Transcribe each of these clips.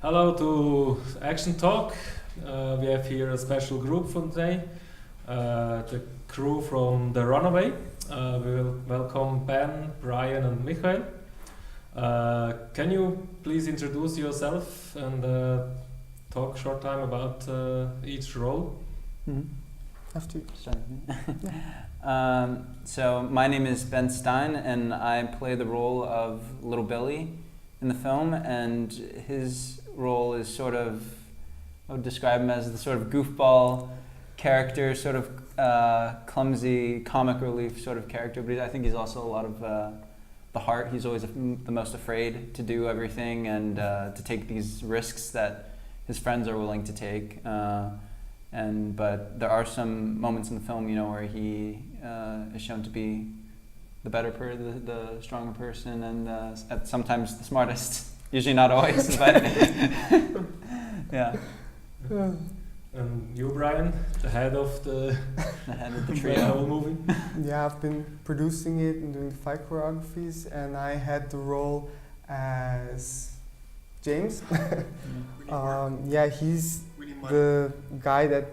Hello to Action Talk. We have here a special group for today, the crew from the Runaway. We will welcome Ben, Brian and Michael. Can you please introduce yourself and talk short time about each role? After So my name is Ben Stein and I play the role of Little Billy in the film, and his role is sort of, I would describe him as the sort of goofball character, sort of clumsy comic relief sort of character, but I think he's also a lot of the heart. He's always the most afraid to do everything and to take these risks that his friends are willing to take. But there are some moments in the film, where he is shown to be the better the stronger person, and sometimes the smartest. Usually not always, but yeah. And you, Brian, the head of the trio. whole movie. Yeah, I've been producing it and doing fight choreographies, and I had the role as James. He's the guy that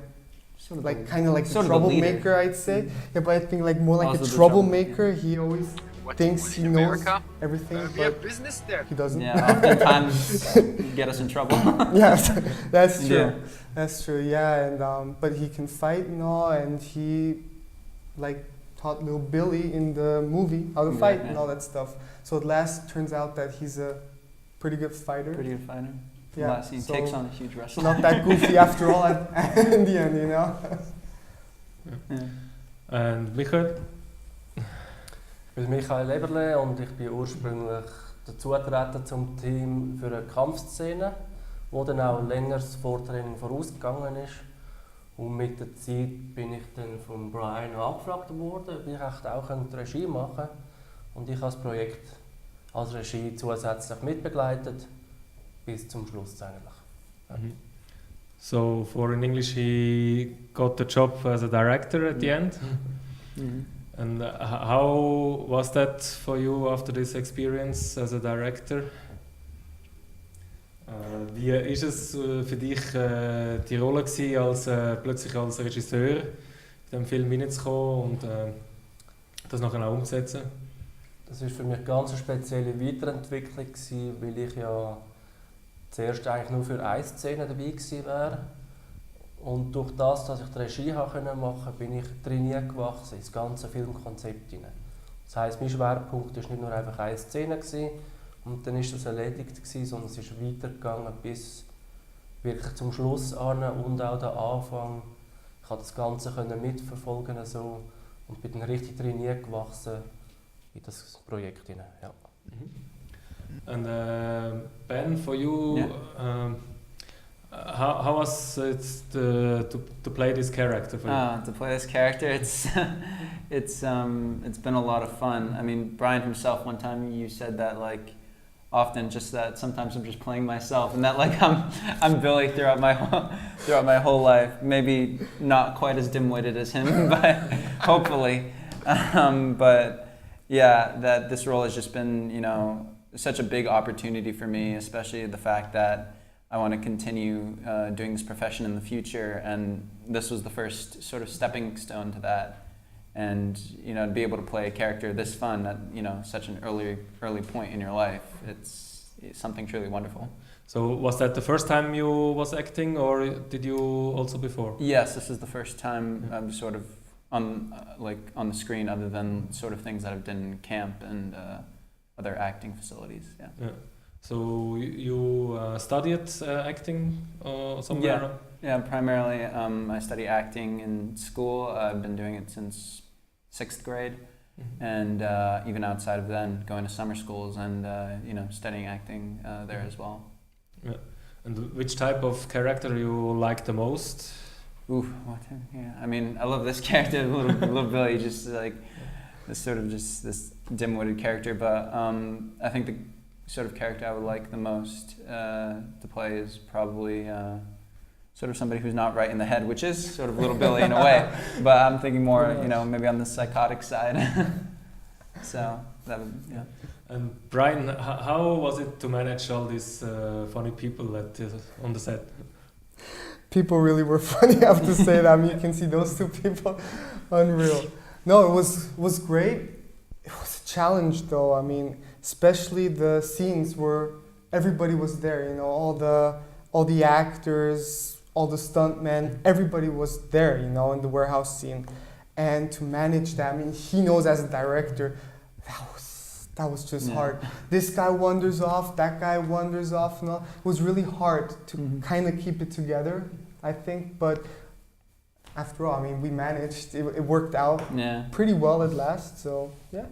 Sort of like kind of like the sort of the troublemaker, I'd say. Yeah, but I think like more like Also a the troublemaker. He always thinks he knows America? everything, We but have business there. he doesn't. Yeah, oftentimes get us in trouble. Yeah, that's true. Yeah. That's true. Yeah, and but he can fight and all, and he like taught little Billy in the movie how to fight and all that stuff. So at last turns out that he's a pretty good fighter. Pretty good fighter. Yeah, Last scene so takes on a huge wrestler. not that goofy after all in the end, Yeah. And Michael? Ich bin Michael Eberle und ich bin ursprünglich dazugetreten zum Team für eine Kampfszene, wo dann auch längeres Vortraining vorausgegangen ist. Und mit der Zeit bin ich dann von Brian angefragt worden, ob ich echt auch die Regie machen könnte. Und ich habe das Projekt als Regie zusätzlich mitbegleitet, bis zum Schluss eigentlich. Ja. So for in English he got the job as a director at the end. Mm-hmm. And how was that for you after this experience as a director? Wie ist es für dich die Rolle gewesen, als plötzlich als Regisseur in diesem Film hineinzukommen und das nachher auch umzusetzen? Das war für mich ganz eine spezielle Weiterentwicklung gewesen, weil ich ja zuerst eigentlich nur für eine Szene dabei gewesen wäre. Und durch das, dass ich die Regie machen konnte, bin ich drin gewachsen, ins ganze Filmkonzept hinein. Das heisst, mein Schwerpunkt war nicht nur einfach eine Szene gewesen, und dann war das erledigt gewesen, sondern es ist weitergegangen bis wirklich zum Schluss an und auch den Anfang. Ich konnte das Ganze mitverfolgen so, und bin dann richtig drin gewachsen in das Projekt hinein. Ja. And Ben, for you, Yeah. How was it to play this character for you? To play this character, it's been a lot of fun. I mean, Brian himself, one time you said that like often just that sometimes I'm just playing myself, and that like I'm Billy throughout my whole life. Maybe not quite as dim-witted as him, but hopefully. But yeah, that this role has just been such a big opportunity for me, especially the fact that I want to continue doing this profession in the future, and this was the first sort of stepping stone to that. And to be able to play a character this fun at such an early point in your life, it's something truly wonderful. So was that the first time you was acting, or did you also before? Yes, this is the first time I'm sort of on the screen, other than sort of things that I've done in camp and other acting facilities. Yeah. So you studied acting somewhere? Yeah, primarily I study acting in school. I've been doing it since 6th grade, and even outside of then, going to summer schools and studying acting there as well. Yeah. And which type of character you like the most? Ooh, yeah. I mean, I love this character, little Billy, just like this sort of just this dim-witted character. But I think the sort of character I would like the most to play is probably sort of somebody who's not right in the head, which is sort of little Billy in a way. But I'm thinking more, maybe on the psychotic side. So that would, yeah. And Brian, how was it to manage all these funny people on the set? People really were funny, I have to say that. I mean, you can see those two people, unreal. No, it was great. It was a challenge though. I mean, especially the scenes where everybody was there, you know, all the actors, all the stuntmen, everybody was there, you know, in the warehouse scene. And to manage that, I mean, he knows as a director, that was just hard. This guy wanders off, that guy wanders off, you know. It was really hard to kind of keep it together, I think. But after all, I mean, we managed. It worked out pretty well at last. So yeah.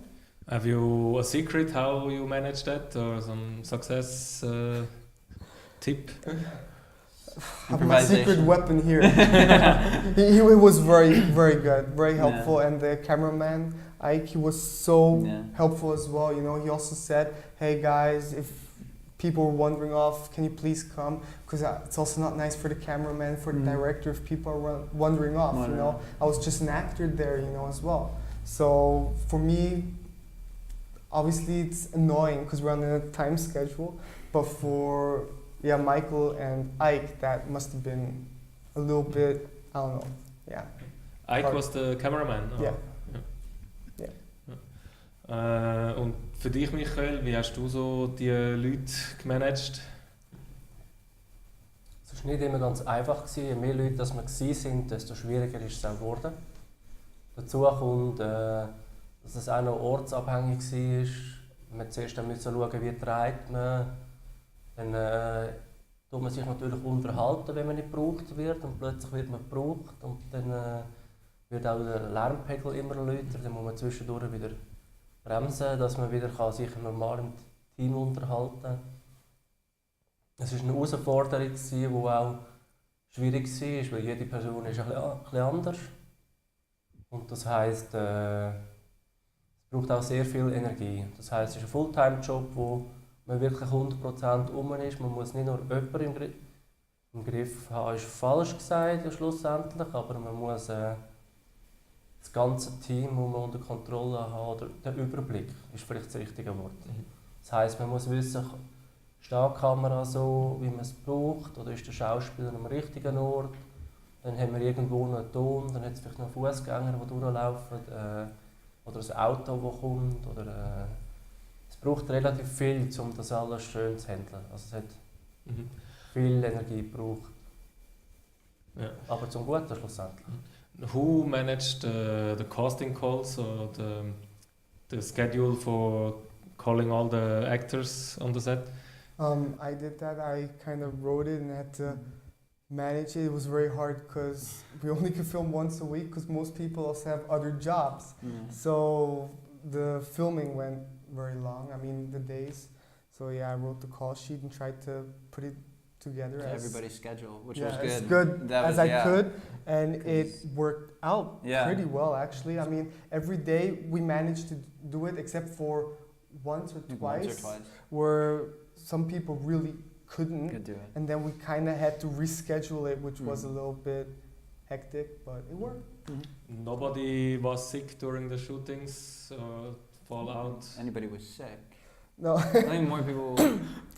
Have you a secret how you manage that, or some success tip? I have my secret weapon here. he was very, very good, very helpful, and the cameraman Ike, he was so helpful as well. You know, he also said, "Hey guys, if people were wandering off, can you please come? Because it's also not nice for the cameraman, for the director, if people are wandering off. You know, I was just an actor there, you know, as well. So for me, obviously it's annoying because we're on a time schedule, but for Michael and Ike, that must have been a little bit, I don't know, Ike was the cameraman? Yeah. Und für dich, Michael, wie hast du so die Leute gemanagt? Es war nicht immer ganz einfach. Je mehr Leute das wir waren, desto schwieriger ist es auch geworden. Dazu kommt, dass es auch noch ortsabhängig war. Man zuerst schauen, wie trägt man. Dann tut man sich natürlich unterhalten, wenn man nicht gebraucht wird. Und plötzlich wird man gebraucht. Und dann wird auch der Lärmpegel immer lauter. Dann muss man zwischendurch wieder bremsen, dass man wieder sich normal im Team unterhalten kann. Es war eine Herausforderung, die auch schwierig war, weil jede Person ist ein bisschen anders. Und das heisst, es braucht auch sehr viel Energie. Das heisst, es ist ein Fulltime-Job, wo man wirklich 100% um ist. Man muss nicht nur jemanden im Griff haben, ist falsch gesagt schlussendlich, aber man muss das ganze Team muss man unter Kontrolle haben, oder der Überblick ist vielleicht das richtige Wort. Das heisst, man muss wissen, steht die Kamera so, wie man es braucht, oder ist der Schauspieler am richtigen Ort. Dann haben wir irgendwo noch einen Ton, dann hat es vielleicht noch Fußgänger, die durchlaufen, oder ein Auto, das kommt. Oder, es braucht relativ viel, um das alles schön zu handeln. Also es hat viel Energie gebraucht. Ja. Aber zum Guten schlussendlich. Who managed the casting calls or the schedule for calling all the actors on the set? I did that. I kind of wrote it and had to manage it. It was very hard because we only could film once a week because most people also have other jobs. So the filming went very long. I mean, the days. So yeah, I wrote the call sheet and tried to put it together to as everybody's schedule, which was good. As good as I could, and it worked out pretty well actually. I mean, every day we managed to do it except for once or twice. Where some people really couldn't do it. And then we kind of had to reschedule it, which was a little bit hectic, but it worked. Nobody was sick during the shootings or fall out? Anybody was sick? No. I think more people...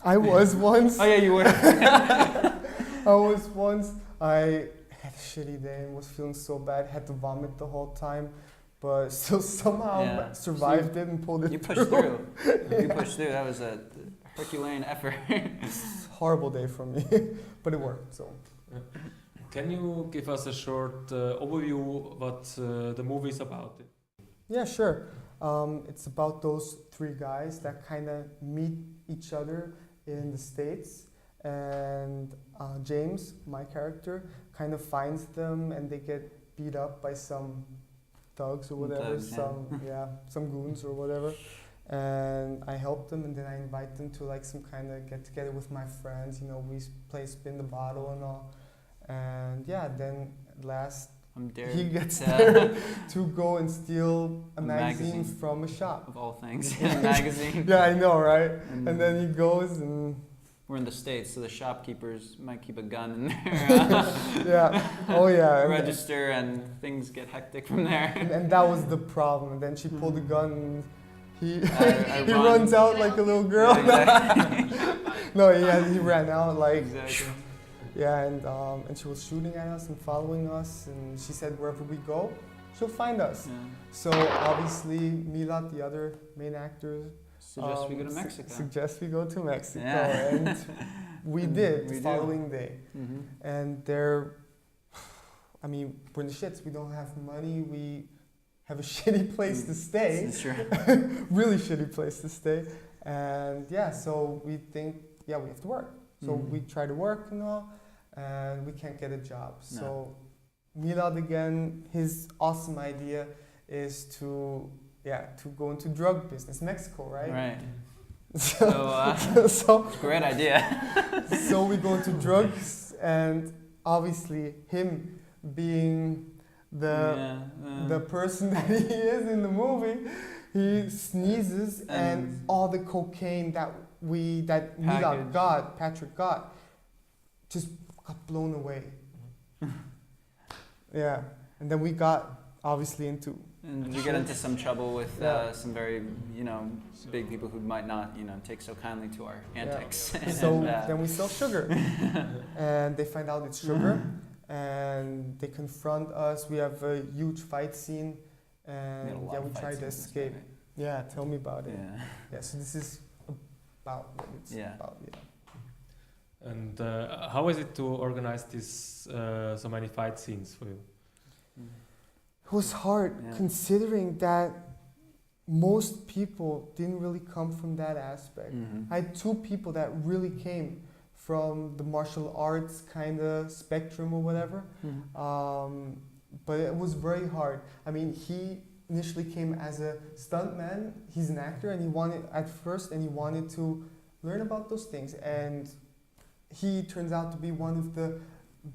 I was once. Oh yeah, you were. I was once. I had a shitty day and was feeling so bad, had to vomit the whole time, but still somehow survived it and pulled it through. You pushed through. You pushed through. That was a Herculean effort. Horrible day for me, but it worked. So. Can you give us a short overview what the movie is about? Yeah, sure. It's about those three guys that kind of meet each other in the States, and James, my character, kind of finds them, and they get beat up by some thugs or whatever, some goons or whatever. And I help them, and then I invite them to like some kind of get together with my friends. You know, we play spin the bottle and all. And yeah, then at last he gets there to go and steal a magazine from a shop. Of all things, a magazine. Yeah, I know, right? And then he goes and... We're in the States, so the shopkeepers might keep a gun in there. Yeah, oh yeah. Register, and things get hectic from there. And that was the problem. And then she pulled the gun and he I he run. runs out like a little girl. Yeah, exactly. No, he ran out like Exactly. yeah, and she was shooting at us and following us, and she said wherever we go, she'll find us. Yeah. So obviously Milat, the other main actor, Suggest we go to Mexico. Suggest we go to Mexico, Yeah. and we did We the do. following day. Mm-hmm. And they're, I mean, we're in the shits. We don't have money. We have a shitty place to stay. That's true. Really shitty place to stay. And yeah, so we think, yeah, we have to work. So we try to work and all, and we can't get a job. No. So Milad again, his awesome idea is to go into drug business, Mexico, right? Right. So, So, it's a great idea. so we go into drugs, and obviously him being the person that he is in the movie, he sneezes and all the cocaine that Milad got, Patrick got, just got blown away. Yeah, and then we got obviously into. And we get into some trouble with some very, big people who might not, take so kindly to our antics. Yeah. So then we sell sugar, and they find out it's sugar, and they confront us. We have a huge fight scene, and we try to escape. Yeah, tell me about it. Yeah, so this is about what it's about. Yeah. And how is it to organize this so many fight scenes for you? It was hard considering that most people didn't really come from that aspect. Mm-hmm. I had two people that really came from the martial arts kind of spectrum or whatever. Mm-hmm. But it was very hard. I mean, he initially came as a stuntman. He's an actor, and he wanted to learn about those things. And he turns out to be one of the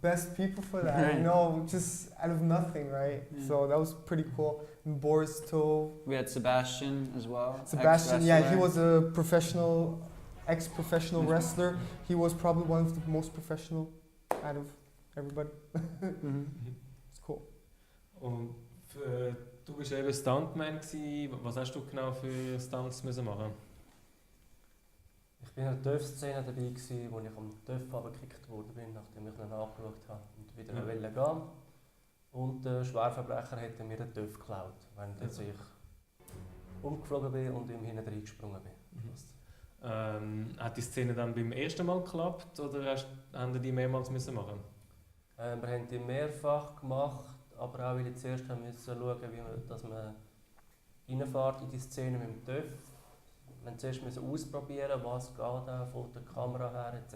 best people for that, Right. just out of nothing, right? Yeah. So that was pretty cool. And Boris Tov. We had Sebastian as well. Sebastian, yeah, he ex-wrestler. was a ex-professional wrestler. He was probably one of the most professional out of everybody. Mhm. It's cool. Und du bist eben Stuntman gewesen. Was hast du genau für Stunts müssen machen? Ich war in der TÜV-Szene dabei, wo ich am TÜV runtergekickt worden bin, nachdem ich ihn angeschaut habe und wieder wollte gehen. Und der Schwerverbrecher hätte mir den TÜV geklaut, während ich umgeflogen bin und ihm hinten reingesprungen bin. Hat die Szene dann beim ersten Mal geklappt oder haben die mehrmals müssen machen? Wir haben die mehrfach gemacht, aber auch weil ich zuerst musste schauen, dass man reinfährt in die Szene mit dem TÜV. Wir mussten zuerst ausprobieren, was geht von der Kamera her etc.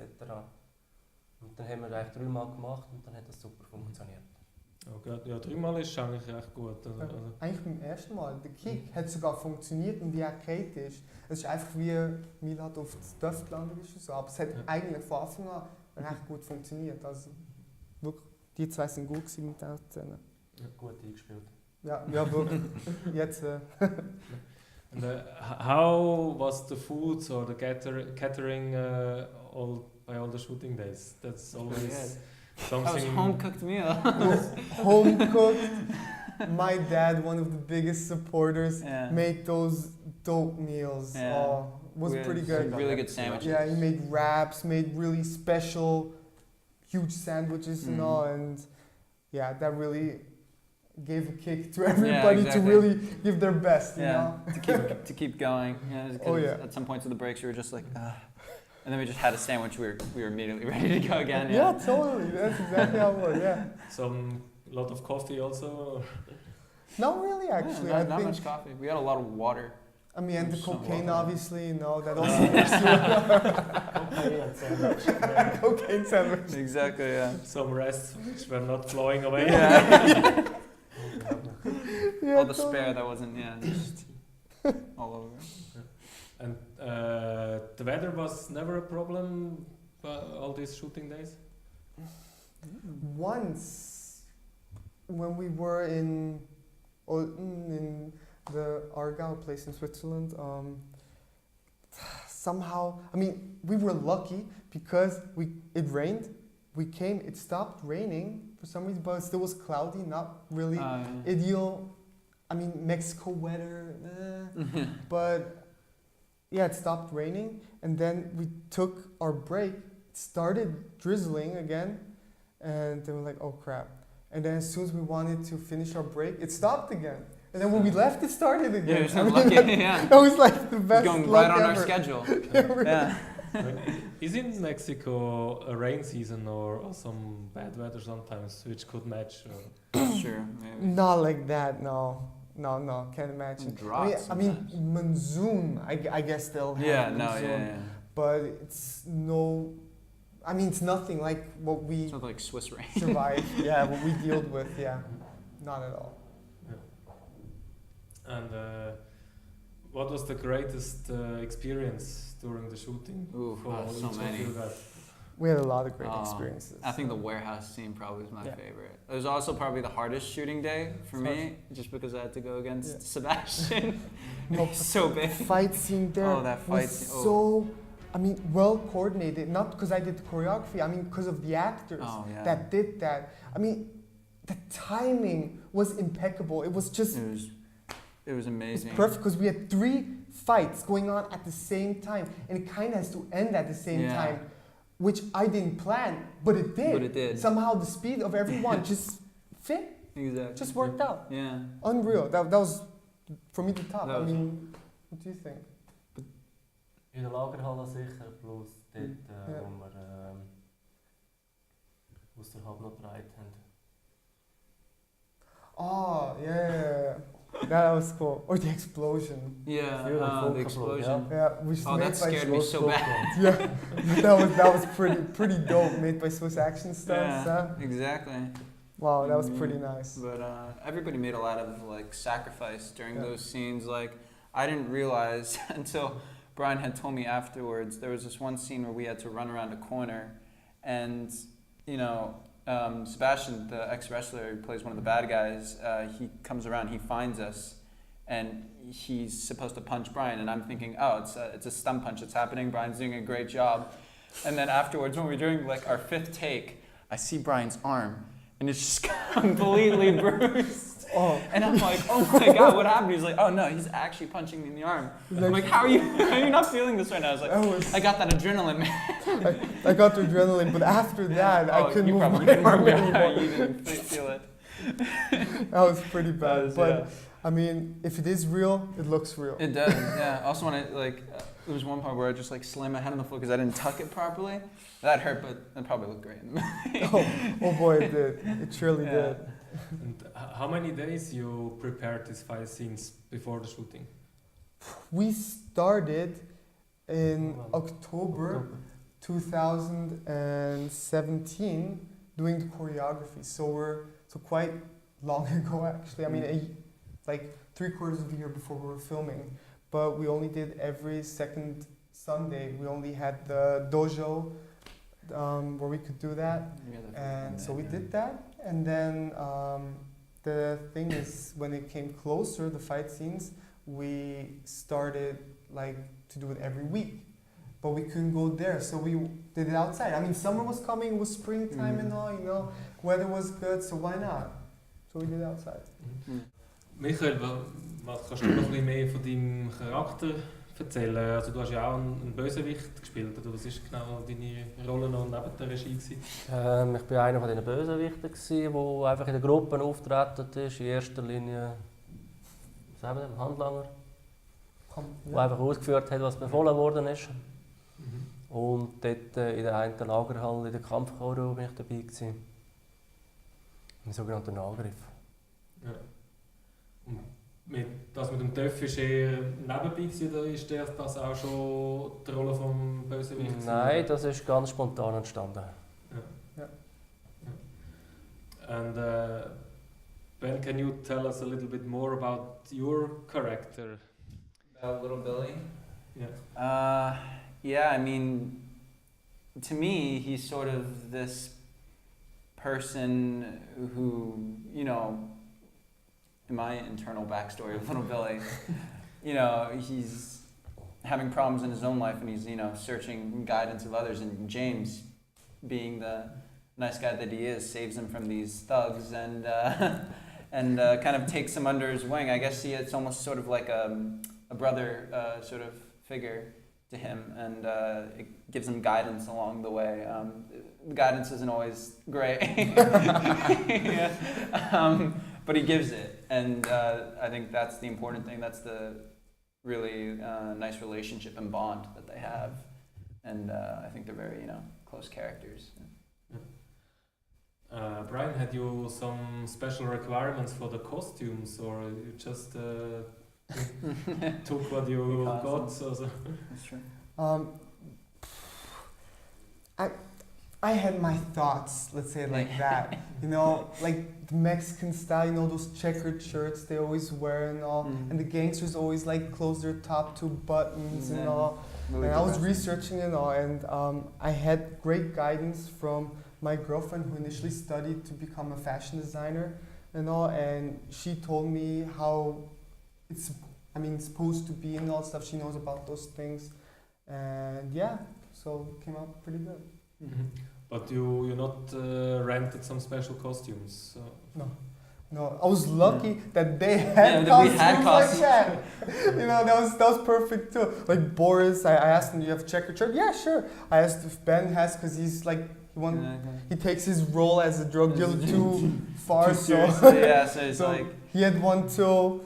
Und dann haben wir das eigentlich 3-mal gemacht und dann hat das super funktioniert. Okay. Ja, 3-mal ist eigentlich recht gut. Also. Eigentlich beim ersten Mal. Der Kick hat sogar funktioniert und wie er gekriegt ist. Es ist einfach wie Milad auf das Dörf gelandet ist. So. Aber es hat eigentlich von Anfang an recht gut funktioniert. Also wirklich, die zwei sind gut gewesen mit dieser Szene. Ja. Gut eingespielt. Ja, wirklich. Jetzt. And how was the food or the catering by all the shooting days? That's always That was something. home cooked meal. Home cooked. My dad, one of the biggest supporters, made those dope meals. Yeah. Oh, was pretty good. Really good sandwiches. Yeah, he made wraps, made really special, huge sandwiches and all, and yeah, that really gave a kick to everybody to really give their best, you know? to keep going. At some points of the breaks, we were just like, and then we just had a sandwich. We were immediately ready to go again. Yeah, totally. That's exactly how it was. Yeah. Lot of coffee also. Not really, actually. Not much coffee. We had a lot of water. I mean, and the cocaine, obviously, that also works too. Cocaine sandwich. Exactly. Yeah. Some rest which were not flowing away. Yeah, all the spare that wasn't, just all over. And the weather was never a problem all these shooting days? Once, when we were in the Aargau place in Switzerland, somehow, I mean, we were lucky because it rained. We came, it stopped raining for some reason, but it still was cloudy, not really ideal. I mean, Mexico weather, But yeah, it stopped raining, and then we took our break. It started drizzling again, and then we're like, oh crap. And then as soon as we wanted to finish our break, it stopped again. And then when we left, it started again. Yeah, you're so lucky. Yeah. That was like the best Going luck right on ever. our schedule. Really. Yeah. Is in Mexico a rain season or some bad weather sometimes, which could match? Sure, maybe. Not like that, no. No, can't imagine. Drought I mean, monsoon, I guess they'll have Yeah, monsoon. yeah. But it's no, I mean, it's nothing like what we It's not like Swiss rain. survived, yeah, what we dealt with, yeah. Not at all. And what was the greatest experience during the shooting? Ooh, for so each of many. you guys? We had a lot of great experiences. I think the warehouse scene probably was my Yeah. favorite. It was also probably the hardest shooting day for me, just because I had to go against Sebastian. No, So big. fight scene there Oh, that fight was scene. Oh. so, I mean, well coordinated. Not because I did the choreography, I mean, because of the actors Oh, yeah. that did that. I mean, the timing was impeccable. It was just It was It's amazing. perfect because we had 3 fights going on at the same time, and it kind of has to end at the same Yeah. time, which I didn't plan, but it did. But it did. Somehow the speed of everyone just fit, Exactly. just worked out. Yeah. Unreal. That was for me the top. That I was- mean, what do you think? In der Lagerhalle sicher, plus dort, Ja. wo wir außerhalb noch gedreht haben. Oh yeah, that was cool. Or the explosion. Yeah. Fear of The Vulcan, explosion. Yeah, which is Oh, made that by scared me so bad. Yeah, that was pretty dope. Made by SwissAction stunts. Yeah. Exactly. Wow, that was pretty nice. But everybody made a lot of like sacrifice during Yeah. those scenes. Like I didn't realize until Brian had told me afterwards. There was this one scene where we had to run around a corner, and you know, Sebastian, the ex-wrestler who plays one of the bad guys, he comes around, he finds us, and he's supposed to punch Brian, and I'm thinking, oh, it's a stunt punch, it's happening, Brian's doing a great job. And then afterwards, when we're doing like our 5th take, I see Brian's arm, and it's just completely bruised. Oh, And I'm like, oh my God, what happened? He's like, oh no, he's actually punching me in the arm. I'm like, how are you not feeling this right now? I was like, I got that adrenaline, man. I got the adrenaline, but after that, I couldn't you move probably my didn't arm remember. anymore. You didn't feel it. That was pretty bad. was, But yeah. I mean, if it is real, it looks real. It does, yeah. Also, when there was one part where I just like slammed my head on the floor because I didn't tuck it properly. That hurt, but it probably looked great in the movie. Oh boy, it did. It surely did. And how many days you prepared these 5 scenes before the shooting? We started in October 2017 doing the choreography. So quite long ago actually. I mean, like 3/4 of a year before we were filming. But we only did every second Sunday. We only had the dojo where we could do that. And so we did that. And then the thing is, when it came closer, the fight scenes, we started like to do it every week. But we couldn't go there, so we did it outside. I mean, summer was coming, it was springtime and all, you know, weather was good, so why not? So we did it outside. Michael, was kannst du noch ein bisschen mehr von deinem Charakter erzählen? Also du hast ja auch einen Bösewicht gespielt, oder was ist genau deine Rolle noch neben der Regie gewesen? Ich war einer von den Bösewichten, der einfach in den Gruppen auftreten ist, in erster Linie, was sagen wir, Handlanger, der einfach ausgeführt hat, was befohlen worden ist. Und dort in der einen Lagerhalle, in der Kampfchoreo, bin ich dabei gewesen. Im sogenannten Angriff. Ja. Und das mit dem Töff ist eher nebenbei gewesen, oder ist das auch schon die Rolle vom Bösewicht gewesen? Nein, das ist ganz spontan entstanden. Ja. And Ben, can you tell us a little bit more about your character? About little Billy? Yeah. Yeah, I mean, to me, he's sort of this person who, you know, in my internal backstory of little Billy, you know, he's having problems in his own life and he's, you know, searching guidance of others. And James, being the nice guy that he is, saves him from these thugs and kind of takes him under his wing. I guess it's almost sort of like a brother sort of figure to him, and it gives him guidance along the way. The guidance isn't always great, yeah. But he gives it, and I think that's the important thing. That's the really nice relationship and bond that they have, and I think they're very close characters. Brian, had you some special requirements for the costumes, or you just took what you got? So. That's true. I had my thoughts, let's say it like that. Like the Mexican style, those checkered shirts they always wear and all, and the gangsters always like close their top 2 buttons and all. Really and I was researching and all, and I had great guidance from my girlfriend who initially studied to become a fashion designer and all, and she told me how it's supposed to be and all stuff. She knows about those things, and yeah, so it came out pretty good. Mm-hmm. But you not rented some special costumes? So. No, I was lucky that they had costumes like that. that was perfect too. Like Boris, I asked him, "Do you have checkered shirt?" Yeah, sure. I asked if Ben has, because he's like he takes his role as a drug dealer too far. So it's so like he had one too.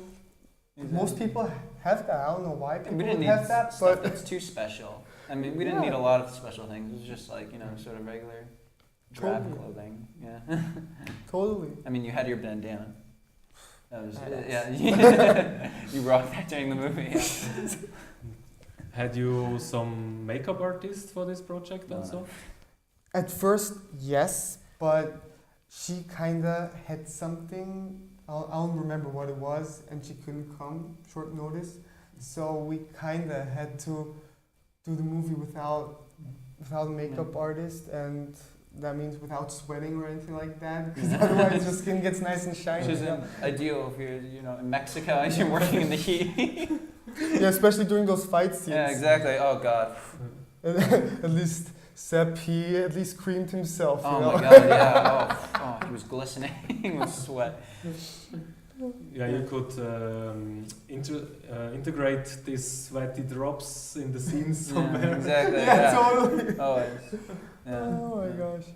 Exactly. Most people have that. I don't know why people we didn't have need that, stuff but that's too special. I mean, we didn't need a lot of special things. It was just like sort of regular drab clothing. Yeah. Totally. I mean, you had your bandana. That was you rocked that during the movie. Yeah. Had you some makeup artist for this project also? At first, yes, but she kinda had something. I don't remember what it was, and she couldn't come short notice. So we kinda had to do the movie without a makeup artist, and that means without sweating or anything like that, because otherwise your skin gets nice and shiny. Which is ideal if you're in Mexico and you're working in the heat. Yeah, especially during those fight scenes. Yeah, exactly. Oh God. At least Sepp, he at least creamed himself. Oh my God, yeah. Oh, he was glistening with sweat. Yeah, you could integrate these sweaty drops in the scenes somewhere. Yeah, exactly. Yeah, totally. Always. Yeah. Oh my gosh.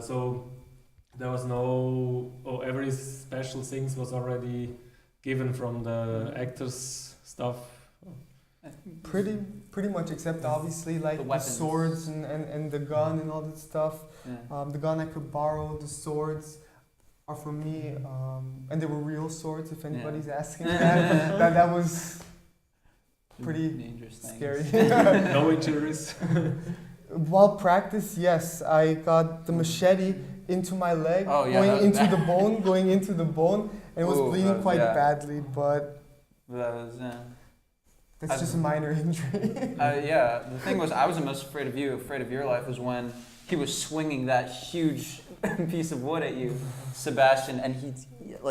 So there was every special things was already given from the actors stuff. Pretty much, except obviously like the swords and the gun and all that stuff. Yeah. The gun I could borrow, the swords are from me, and they were real swords. If anybody's asking that was pretty scary. No injuries. While practice, yes, I got the machete into my leg, going into the bone, and it was bleeding quite badly, but that's just a minor injury. The thing was, I was the most afraid of your life was when he was swinging that huge piece of wood at you, Sebastian, and he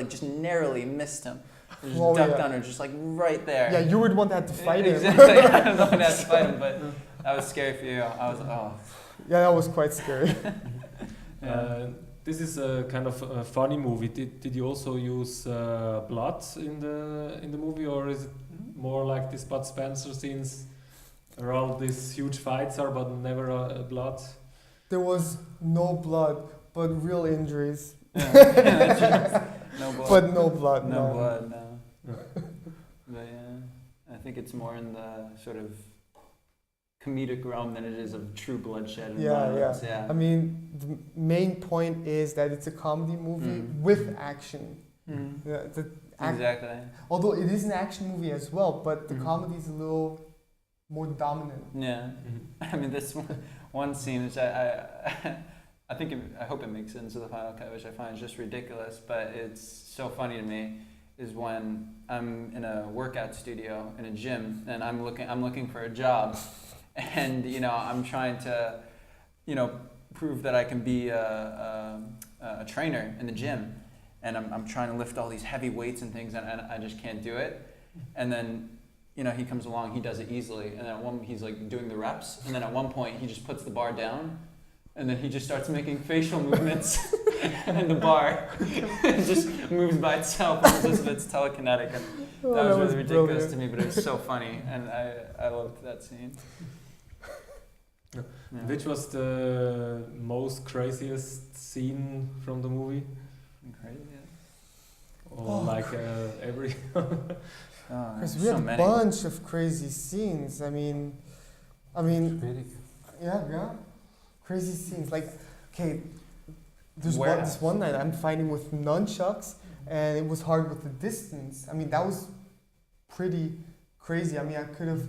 just narrowly missed him. Just ducked under, just like right there. Yeah, you were the one that had to fight him. Exactly, I don't know when I had to fight him, but that was scary for you. I was Yeah, that was quite scary. This is a kind of a funny movie. Did you also use blood in the movie, or is it more like this Bud Spencer scenes where all these huge fights are but never blood? There was no blood, but real injuries. Yeah. No blood. But no blood. No blood, no. But yeah, I think it's more in the sort of comedic realm than it is of true bloodshed and violence. Yeah. I mean, the main point is that it's a comedy movie with action. Exactly. Although it is an action movie as well, but the comedy is a little more dominant. Yeah. I mean, this one scene, which I hope it makes it into the final cut, which I find just ridiculous, but it's so funny to me, is when I'm in a workout studio in a gym and I'm looking for a job, and I'm trying to prove that I can be a trainer in the gym, and I'm trying to lift all these heavy weights and things, and I just can't do it. And then he comes along, he does it easily, and then he's like doing the reps, and then at one point he just puts the bar down, and then he just starts making facial movements in the bar. It just moves by itself as if it's telekinetic. And that was really ridiculous to me, but it was so funny, and I loved that scene. Yeah. Yeah. Which was the most craziest scene from the movie? Crazy. Or every... Because we so had a many. bunch of crazy scenes. I mean, Schwierig. yeah, crazy scenes. Like, okay, this one night I'm fighting with nunchucks, and it was hard with the distance. I mean, that was pretty crazy. I mean, I could have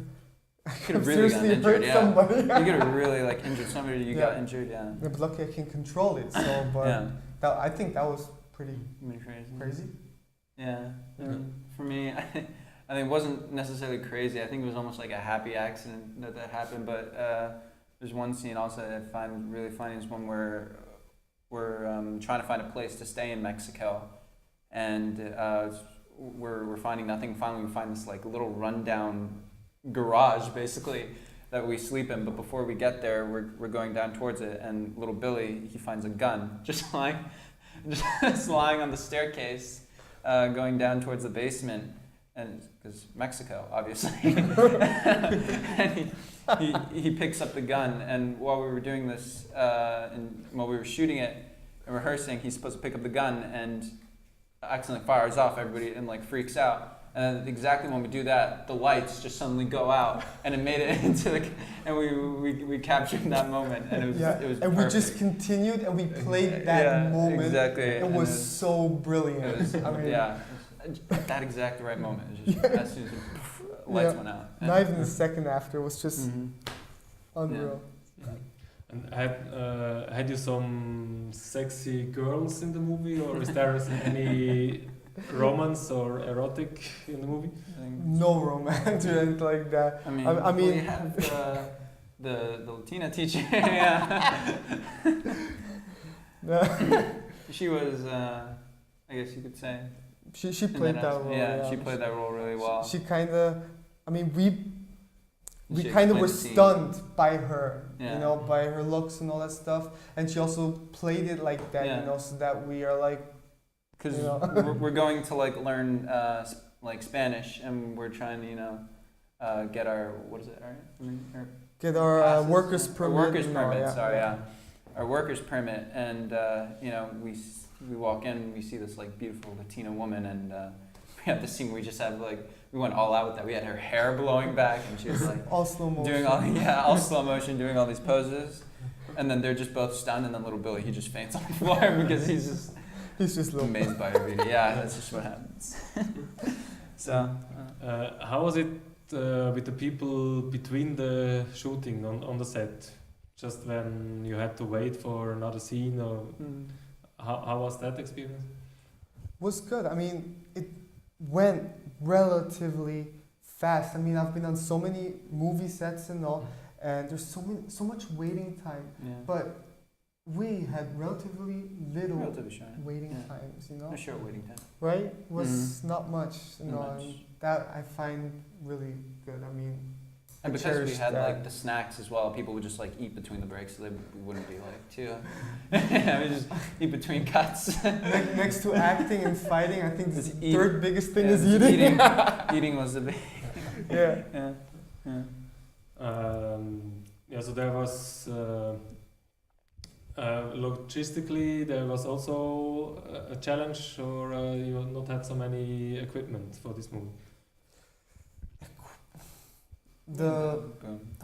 really gotten seriously injured, hurt somebody. You could have really injured somebody. You got injured, yeah. Yeah, but luckily I can control it. So, but I think that was pretty crazy. Yeah. For me, I think it wasn't necessarily crazy. I think it was almost like a happy accident that happened. But there's one scene also that I find really funny is when we're trying to find a place to stay in Mexico, and we're finding nothing. Finally, we find this like little rundown garage basically that we sleep in. But before we get there, we're going down towards it, and little Billy, he finds a gun just lying on the staircase. Going down towards the basement, and because Mexico, obviously, and he picks up the gun. And while we were doing this, and while we were shooting it and rehearsing, he's supposed to pick up the gun and accidentally fires off. Everybody and freaks out. And exactly when we do that, the lights just suddenly go out, and it made it into the. And we captured that moment, and it was and perfect. we just continued and we played that moment. Exactly. It was so brilliant. I mean, at that exact right moment. It just, as soon as the lights went out. Not even a second after. It was just unreal. Yeah. And had you some sexy girls in the movie, or is there any romance or erotic in the movie? No romance or anything like that. I mean, we have the Latina teacher. She was, I guess you could say. She played that role. Yeah, she played that role really well. She kind of, I mean, we kind of were stunned by her, by her looks and all that stuff. And she also played it like that, so that we are like. Because we're going to learn Spanish, and we're trying to get our get our workers permit. Our workers permit. Our workers permit, and we walk in, and we see this beautiful Latina woman, and we have this scene where we just have we went all out with that. We had her hair blowing back, and she was all slow motion, doing all slow motion, doing all these poses, and then they're just both stunned, and then little Billy, he just faints on the floor because he's just amazed by her beauty. Yeah, that's just what happens. So, how was it with the people between the shooting on the set? Just when you had to wait for another scene, or how was that experience? Was good. I mean, it went relatively fast. I mean, I've been on so many movie sets and all, and there's so much waiting time. Yeah. But we had relatively little waiting times, A short waiting time. Right? It was not much, and that I find really good. I mean, and because we had the snacks as well, people would just eat between the breaks, so we wouldn't be too. We just eat between cuts. Next to acting and fighting, I think the third biggest thing is eating. Eating was the big. So there was. Logistically, there was also a challenge, or you not had so many equipment for this movie. The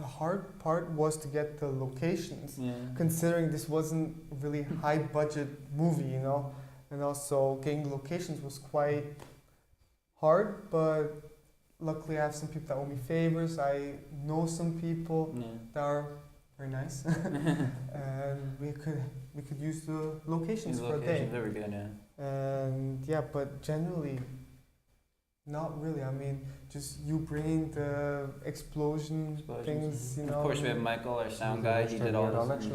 hard part was to get the locations, considering this wasn't a really high budget movie, and also getting the locations was quite hard. But luckily, I have some people that owe me favors. I know some people that are very nice, and we could use the locations for a day. Very good, And but generally, not really. I mean, just you bringing the explosions. Things, Of course, we have Michael, our sound guy. He did all this.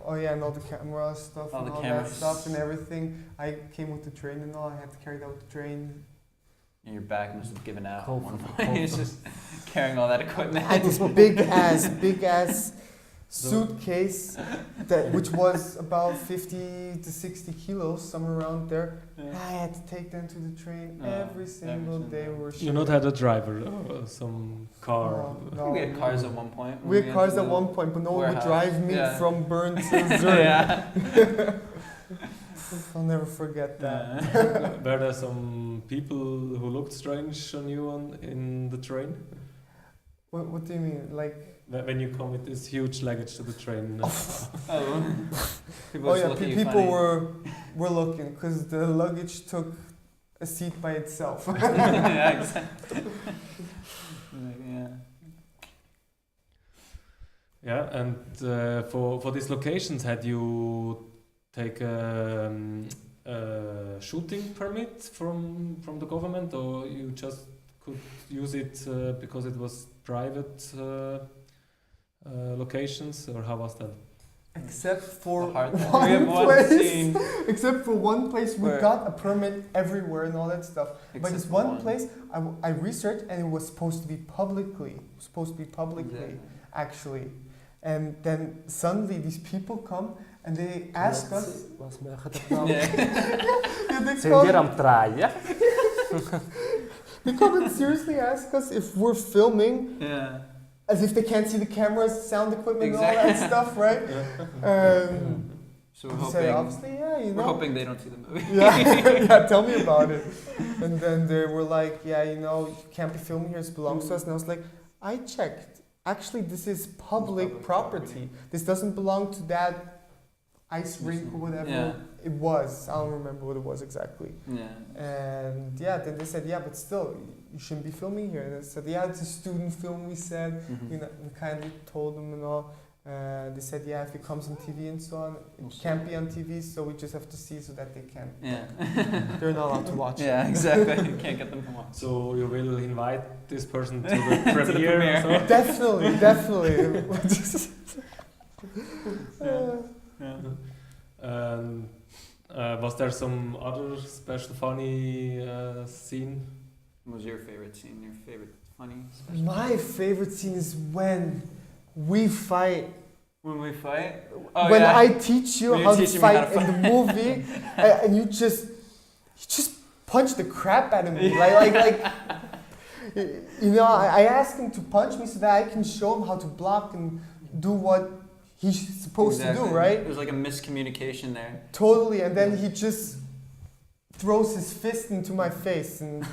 Oh yeah, and all the camera stuff and all that stuff and everything. I came with the train and all. I had to carry that with the train. Your back must have given out at Cool. one point. He's just carrying all that equipment. I had this big ass suitcase which was about 50 to 60 kilos, somewhere around there. Yeah. I had to take them to the train Oh, every single day. We were You not had a driver, some car. No, We had cars at one point. when We had cars entered at the one point, but no one would warehouse. drive me Yeah. from Bern to Zurich. Yeah. I'll never forget that. Yeah. Were there some people who looked strange on you in the train? What do you mean? Like, When you come with this huge luggage to the train? Oh. People oh just yeah, look at you people funny. were looking because the luggage took a seat by itself. Yeah, exactly. Like, yeah. Yeah, and for these locations, had you take a shooting permit from the government, or you just could use it because it was private locations, or how was that? Except for The hard thing. one We have one place. scene. Except for one place, we Where? got a permit everywhere and all that stuff. But Except this for one place, I researched, and it was supposed to be publicly. Exactly. Actually. And then suddenly these people come and they ask us. Was machen ihr da? Yeah. Yeah, they Sind come, wir am Drehen? they come and seriously ask us if we're filming, Yeah. as if they can't see the cameras, sound equipment, and all Exactly. that stuff, right? So we're We said, hoping. obviously, yeah, you know. We're hoping they don't see the movie. Yeah, yeah, tell me about it. And then they were like, yeah, you know, you can't be filming here, it belongs to us. And I was like, I checked. Actually, this is public property. This doesn't belong to that ice rink or whatever Yeah. it was. I don't remember what it was exactly. Yeah. And yeah, then they said, yeah, but still, you shouldn't be filming here. And I said, yeah, it's a student film, we said. Mhm. We kindly told them and all. They said, yeah, if it comes on TV and so on, We'll it see. can't be on TV, so we just have to see so that they can. Yeah. They're not allowed to watch it. Yeah, exactly. You can't get them to watch. So you will invite this person to the premiere? premiere. or so? Definitely, definitely. Yeah. And was there some other special funny scene? What was your favorite scene? Your favorite funny special? My favorite scene is when we fight. When we fight? Oh, When yeah. I teach you When you how to teach me how fight to in the movie, and you just punch the crap out of me, like you know. I ask him to punch me so that I can show him how to block and do what he's supposed to do, right? There's like a miscommunication there. Totally, and then he just throws his fist into my face and.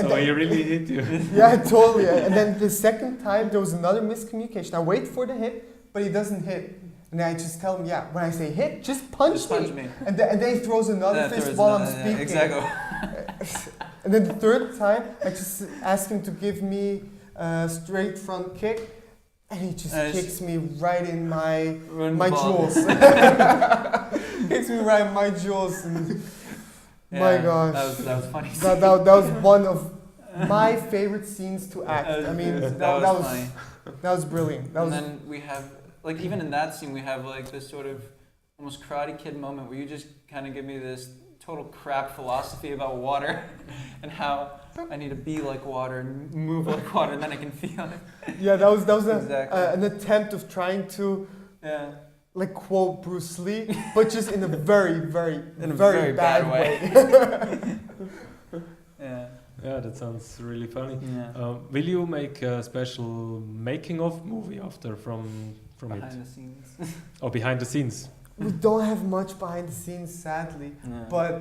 So he really hit you. Yeah, totally. And then the second time there was another miscommunication. I wait for the hit, but he doesn't hit. And then I just tell him, yeah, when I say hit, just punch Just punch me. me. And then he throws another Yeah, fist there was while I'm another- speaking. Exactly. And then the third time, I just ask him to give me a straight front kick. And he just kicks me right in my jewels. Kicks me right in my jewels. And my gosh. That was funny. that was one of my favorite scenes to act. I mean, that was funny. that was brilliant. That And was then we have, like, even in that scene, we have like this sort of almost Karate Kid moment where you just kind of give me this total crap philosophy about water and how I need to be like water and move like water, and then I can feel it. yeah, that was Exactly. an attempt of trying to Yeah. like quote Bruce Lee, but just in a very, very, In a very, very bad bad way. Yeah. Yeah, that sounds really funny. Yeah. Will you make a special making of movie after from Behind it? the scenes. Or behind the scenes? We don't have much behind the scenes, sadly. Yeah. But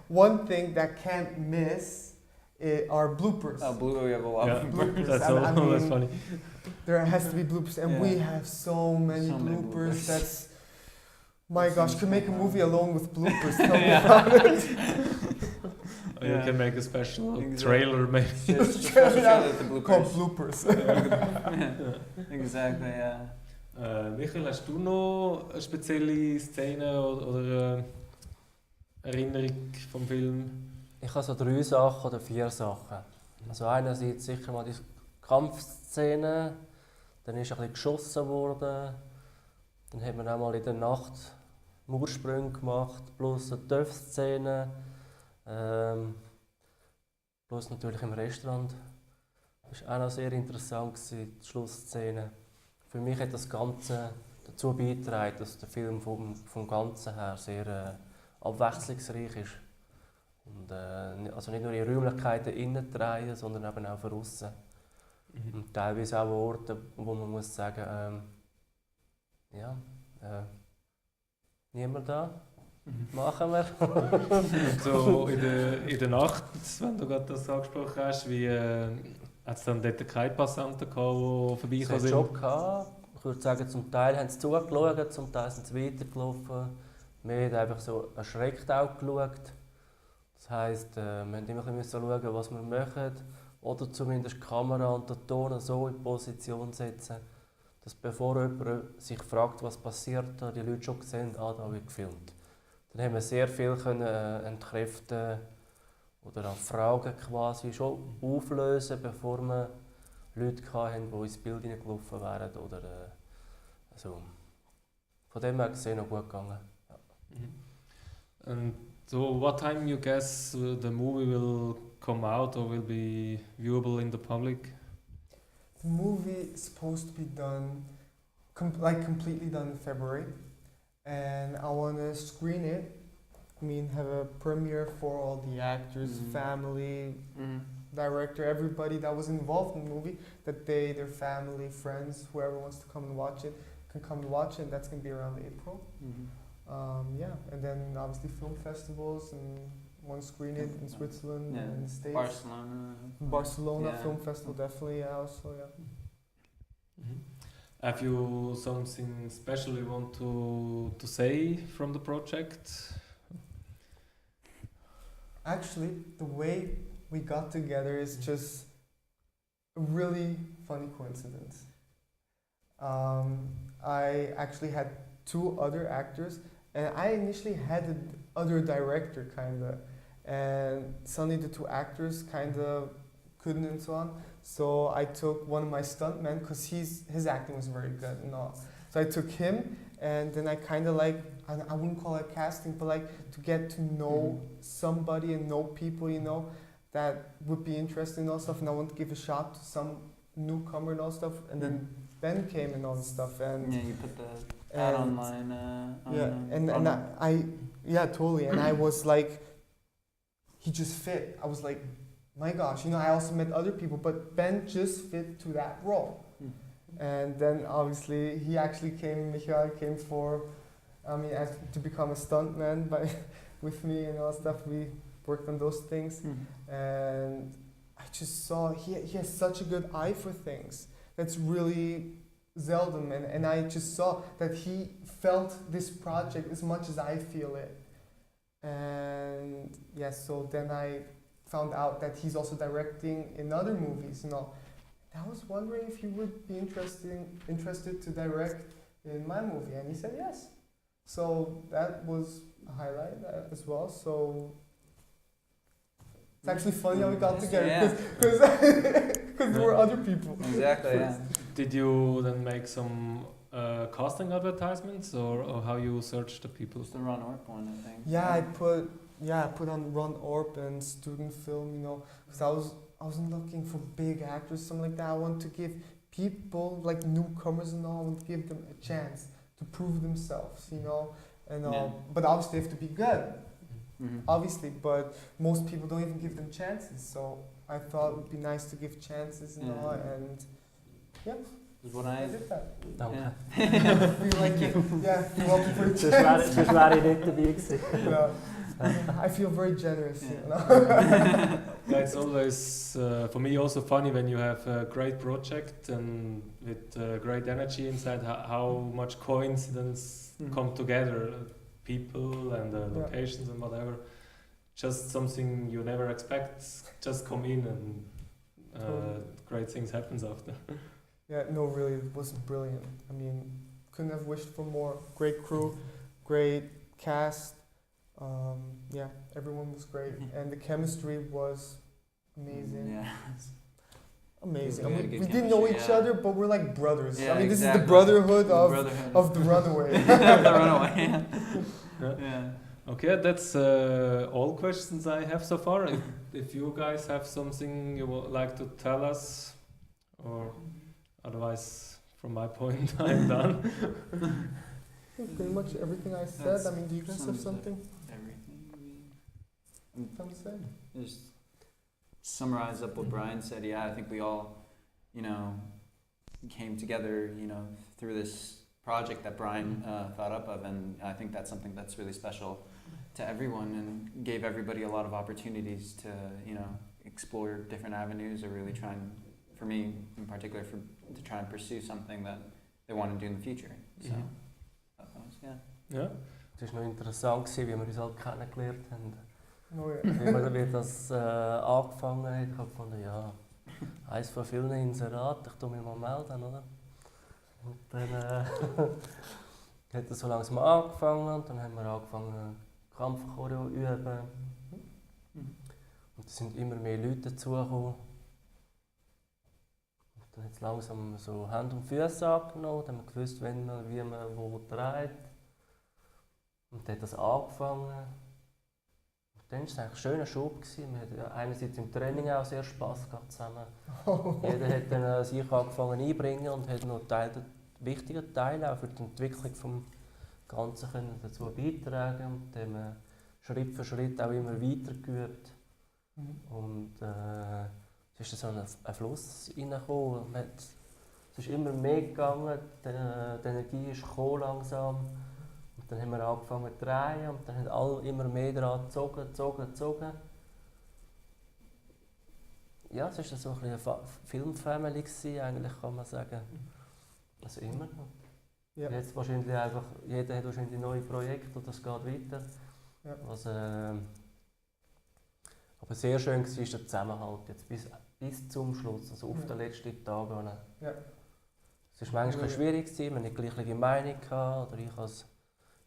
one thing that can't miss are bloopers. Oh, Blue, we have a lot Yeah. of Bloopers. That's I all. That's mean, funny. There has to be bloopers, and Yeah. we have so many So many bloopers. bloopers. That's my That gosh. seems Could make a fun. movie alone with bloopers. Tell me Yeah. about it. Or you Yeah. can make a special Exactly. trailer maybe. Just trailer the Called bloopers. bloopers. Exactly, yeah. Michael, hast du noch eine spezielle Szene oder Erinnerung vom Film? Ich habe so 3 Sachen oder 4 Sachen. Also einerseits sicher mal die Kampfszene, dann ist ein bisschen geschossen worden, dann haben wir auch mal in der Nacht Mauersprünge gemacht, plus eine Töpfszene. Plus natürlich im Restaurant. Das war auch noch sehr interessant, die Schlussszene. Für mich hat das Ganze dazu beigetragen, dass der Film vom Ganzen her sehr abwechslungsreich ist. Und, also nicht nur in Räumlichkeiten innen drehen, sondern eben auch von außen. Und teilweise auch Orte, wo man muss sagen, niemand da, machen wir. So in der Nacht, wenn du gerade das angesprochen hast, wie hat es dann dort keine Passanten gehabt, die vorbeigekommen sind? Schon gehabt. Ich würde sagen, zum Teil haben sie zugeschaut, zum Teil sind sie weitergelaufen. Wir haben einfach so erschreckt auch geschaut. Das heisst, wir mussten immer ein bisschen schauen, was wir machen. Oder zumindest die Kamera und den Ton so in Position setzen, dass bevor jemand sich fragt, was passiert, die Leute schon sehen, da wird gefilmt. Dann haben wir sehr viel entkräften oder auch Fragen quasi schon auflösen, bevor wir Leute hatten, die ins Bild hineingelaufen wären. Oder, also, von dem her gesehen noch gut gegangen. Ja. And so what time you guess the movie will come out or will be viewable in the public? The movie is supposed to be done, completely done in February, and I want to screen it. I mean, have a premiere for all the actors, family, director, everybody that was involved in the movie. That their family, friends, whoever wants to come and watch it, can come and watch it. And that's gonna be around April. And then obviously film festivals and want to screen it in Switzerland and in the States. Barcelona Film Festival definitely also. Have you something special you want to say from the project? Actually, the way we got together is just a really funny coincidence. I actually had 2 other actors, and I initially had the other director kinda, and suddenly the 2 actors kinda couldn't and so on. So I took one of my stuntmen because his acting was very good and all. So I took him, and then I kinda I wouldn't call it casting, but to get to know somebody and know people, that would be interesting and all stuff. And I want to give a shot to some newcomer and all stuff. And then Ben came and all this stuff. And you put the ad online. Totally. And I was he just fit. I was like, my gosh, I also met other people, but Ben just fit to that role. And then obviously he actually Michael came to become a stuntman with me and all stuff. We worked on those things. And I just saw he has such a good eye for things. That's really seldom. And I just saw that he felt this project as much as I feel it. And so then I found out that he's also directing in other movies. I was wondering if he would be interested to direct in my movie, and he said yes. So that was a highlight as well. So it's actually funny how we got together because there were other people. Exactly. Yeah. Did you then make some casting advertisements, or how you search the people? It's the Ron Orp one, I think. I put on Ron Orp and student film, because I wasn't looking for big actors, something like that. I want to give people like newcomers and all, I want to give them a chance to prove themselves, but obviously they have to be good, obviously, but most people don't even give them chances, so I thought it would be nice to give chances and all, and I did that. We like it. Yeah, you're welcome for a chance. Das wäre ich nicht dabei gewesen. I feel very generous. It's always for me also funny when you have a great project and with great energy inside. How much coincidence come together, people and locations and whatever. Just something you never expect. Just come in and great things happens after. Yeah, no, really, it was brilliant. I mean, couldn't have wished for more. Great crew, great cast. Everyone was great, and the chemistry was amazing. Amazing. We didn't know each other, but we're like brothers. Yeah, this is the brotherhood of the Runaway. The Runaway. Okay, that's all questions I have so far. If you guys have something you would like to tell us, or otherwise, from my point, I'm done. Pretty much everything I said. That's I mean, do you guys have something Everything. to say? Just summarize up what Brian said. Yeah, I think we all, you know, came together, you know, through this project that Brian thought up of, and I think that's something that's really special to everyone and gave everybody a lot of opportunities to, you know, explore different avenues or really try and, for me in particular, to try and pursue something that they want to do in the future. So, that was, Ja. Es war noch interessant, wie wir uns halt kennengelernt haben. Oh ja. Wie das angefangen hat, ich habe gefunden, ja, eines von vielen Inseraten, ich tue mich mal melden, oder? Und dann hat es so langsam angefangen und dann haben wir angefangen Kampfchoreo zu üben. Und es sind immer mehr Leute dazugekommen. Und dann hat es langsam so Hände und Füße angenommen, dann haben wir gewusst, wenn man, wie man wo dreht. Und dann hat das angefangen. Dann war es eigentlich ein schöner Schub. Wir hatten ja einerseits im Training auch sehr Spass gehabt zusammen. Jeder hat dann sich angefangen einbringen und hat noch wichtige Teile auch für die Entwicklung des Ganzen können dazu beitragen. Und dann haben wir Schritt für Schritt auch immer weiter geübt. Und es ist dann so ein Fluss reingekommen. Es ist immer mehr gegangen, die Energie ist langsam. Und dann haben wir angefangen zu drehen und dann haben alle immer mehr daran gezogen. Ja, es war so ein bisschen eine Filmfamily gewesen, eigentlich kann man sagen. Also immer noch. Ja. Jetzt wahrscheinlich einfach, jeder hat wahrscheinlich neue Projekte und das geht weiter. Ja. Was, aber sehr schön war der Zusammenhalt jetzt bis zum Schluss, also auf den letzten Tagen. Ja. Es war manchmal schwierig, wir hatten nicht die gleiche Meinung oder ich als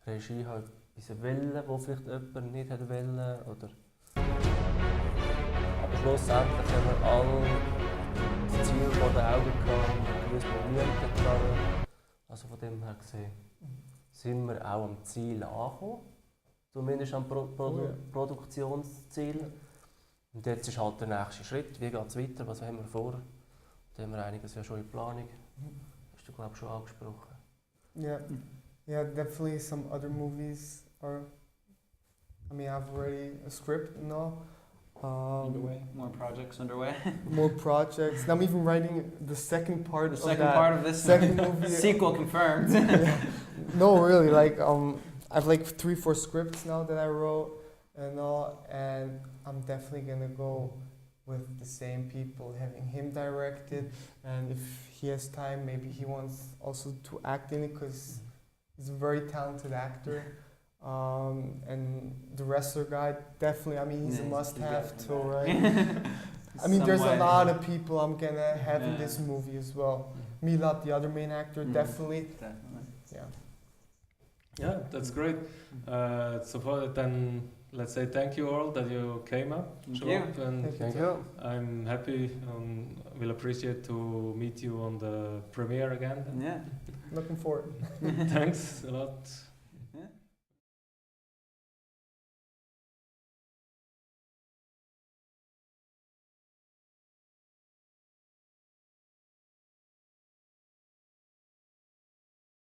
Regie halt etwas wollen, wo vielleicht jemand nicht wollte. Oder aber schlussendlich haben wir alle das Ziel vor den Augen gehabt und gewusst, wo wir gegangen. Also von dem her gesehen sind wir auch am Ziel angekommen. Zumindest am Produktionsziel. Und jetzt ist halt der nächste Schritt. Wie geht es weiter? Was haben wir vor? Da haben wir einiges ja schon in Planung. Hast du, glaube ich, schon angesprochen. Yeah. Yeah, definitely some other movies are. I mean, I've already a script now. underway. More projects underway. More projects. Now I'm even writing the second part The of second that. part of this second movie. sequel confirmed. Yeah. No, really. Like I've like 3-4 scripts now that I wrote and all, and I'm definitely gonna go with the same people, having him direct it, and if he has time, maybe he wants also to act in it because he's a very talented actor. And the wrestler guy, definitely, I mean, he's a must-have too, right? I mean, there's a lot of people I'm gonna have in this movie as well. Milad, the other main actor, definitely. Definitely. Yeah. Yeah, that's great. So far, then let's say thank you all that you came up, Thank show you. up, and Thank you. I'm happy. Will appreciate to meet you on the premiere again. Yeah. Looking forward. Thanks a lot.